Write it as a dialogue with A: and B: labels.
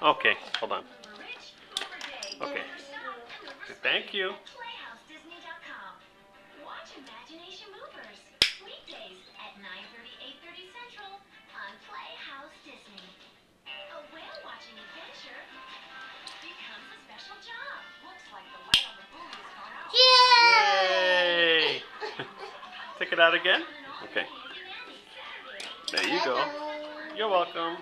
A: Okay, hold on. Okay. Thank you. Watch Imagination Movers weekdays at 9:30, 8:30 Central on Playhouse Disney. A whale watching adventure becomes a special job. Looks like the whale on the movie has gone out. Yay! Take it out again? Okay. There you go. You're welcome.